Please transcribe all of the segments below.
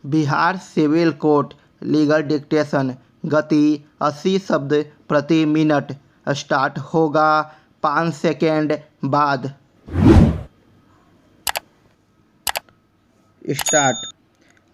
Bihar civil court legal dictation गति 80 शब्द प्रति मिनट। स्टार्ट होगा 5 सेकेंड बाद। स्टार्ट।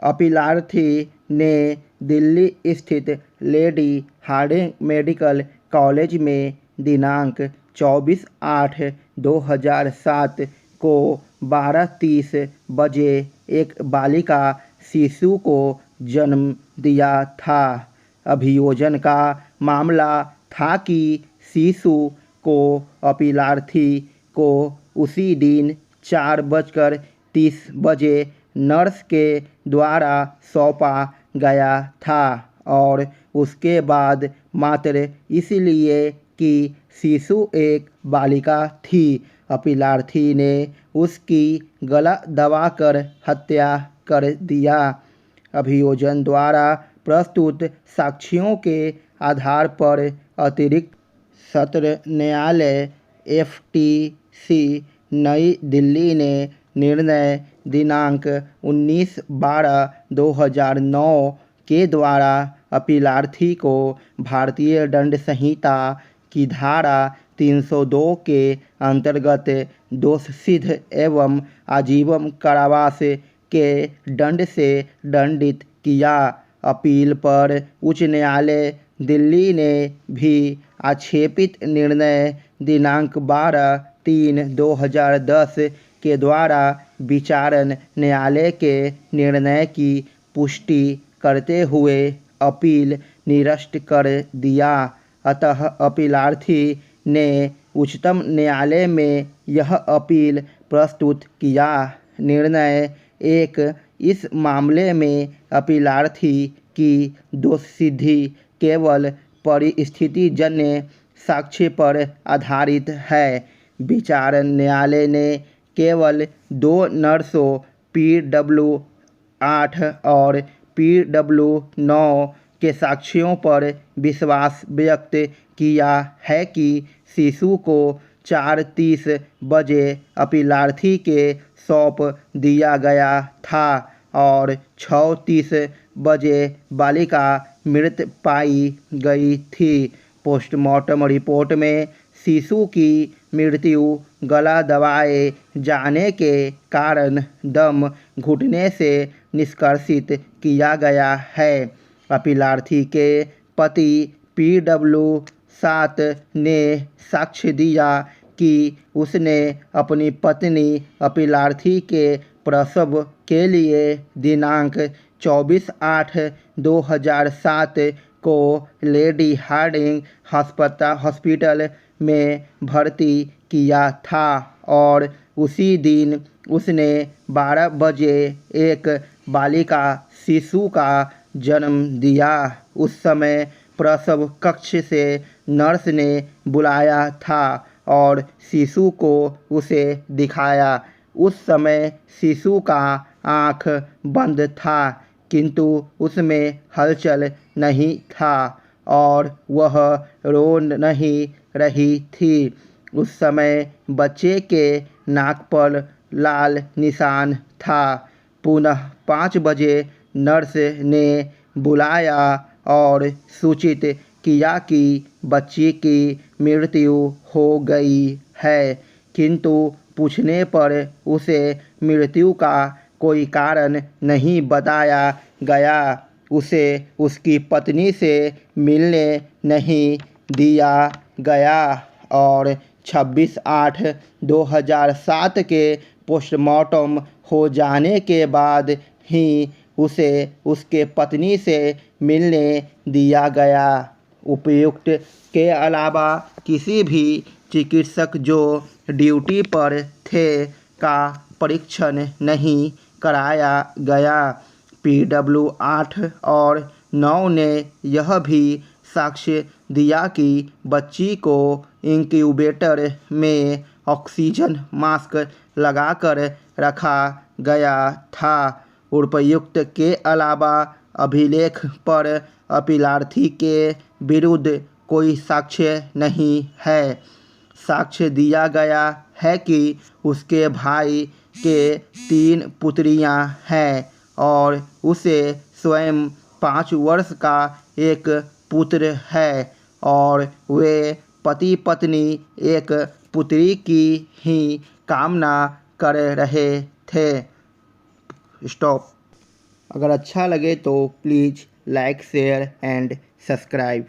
अपीलार्थी ने दिल्ली स्थित लेडी हार्डिंग मेडिकल कॉलेज में दिनांक 24/8/2007 को 12:30 बजे एक बालिका शिशु को जन्म दिया था। अभियोजन का मामला था कि शिशु को अपीलार्थी को उसी दिन 4:30 बजे नर्स के द्वारा सौंपा गया था और उसके बाद मात्र इसलिए कि शिशु एक बालिका थी, अपीलार्थी ने उसकी गला दबाकर हत्या कर दिया। अभियोजन द्वारा प्रस्तुत साक्ष्यों के आधार पर अतिरिक्त सत्र न्यायालय FTC नई दिल्ली ने निर्णय दिनांक 19/12/2009 के द्वारा अपीलार्थी को भारतीय दंड संहिता की धारा 302 के अंतर्गत दोषसिद्ध एवं आजीवन कारावास के दंड से दंडित किया। अपील पर उच्च न्यायालय दिल्ली ने भी आक्षेपित निर्णय दिनांक 12/3/2010 के द्वारा विचारण न्यायालय के निर्णय की पुष्टि करते हुए अपील निरस्त कर दिया। अतः अपीलार्थी ने उच्चतम न्यायालय में यह अपील प्रस्तुत किया। निर्णय 1। इस मामले में अपीलार्थी की दोषसिद्धि केवल परिस्थितिजन्य साक्ष्य पर आधारित है। विचारण न्यायालय ने केवल 2 नर्सों PW8 और PW9 के साक्ष्यों पर विश्वास व्यक्त किया है कि शिशु को 4:30 बजे अपीलार्थी के सौंप दिया गया था और 6:30 बजे बालिका मृत पाई गई थी। पोस्टमार्टम रिपोर्ट में शिशु की मृत्यु गला दबाए जाने के कारण दम घुटने से निष्कर्षित किया गया है। अपीलार्थी के पति PW7 ने साक्ष्य दिया कि उसने अपनी पत्नी अपीलार्थी के प्रसव के लिए दिनांक 24/8/2007 को लेडी हार्डिंग हॉस्पिटल में भर्ती किया था और उसी दिन उसने 12 बजे एक बालिका शिशु का जन्म दिया। उस समय प्रसव कक्ष से नर्स ने बुलाया था और शिशु को उसे दिखाया। उस समय शिशु का आँख बंद था किंतु उसमें हलचल नहीं था और वह रो नहीं रही थी। उस समय बच्चे के नाक पर लाल निशान था। पुनः 5 बजे नर्स ने बुलाया और सूचित किया कि बच्ची की मृत्यु हो गई है, किंतु पूछने पर उसे मृत्यु का कोई कारण नहीं बताया गया। उसे उसकी पत्नी से मिलने नहीं दिया गया और 26/8/2007 के पोस्टमार्टम हो जाने के बाद ही उसे उसके पत्नी से मिलने दिया गया। उपर्युक्त के अलावा किसी भी चिकित्सक जो ड्यूटी पर थे का परीक्षण नहीं कराया गया। PW8 और 9 ने यह भी साक्ष्य दिया कि बच्ची को इंक्यूबेटर में ऑक्सीजन मास्क लगाकर रखा गया था। उपर्युक्त के अलावा अभिलेख पर अपीलार्थी के विरुद्ध कोई साक्ष्य नहीं है। साक्ष्य दिया गया है कि उसके भाई के 3 पुत्रियां हैं और उसे स्वयं 5 वर्ष का एक पुत्र है और वे पति पत्नी एक पुत्री की ही कामना कर रहे थे। स्टॉप। अगर अच्छा लगे तो please like share and subscribe.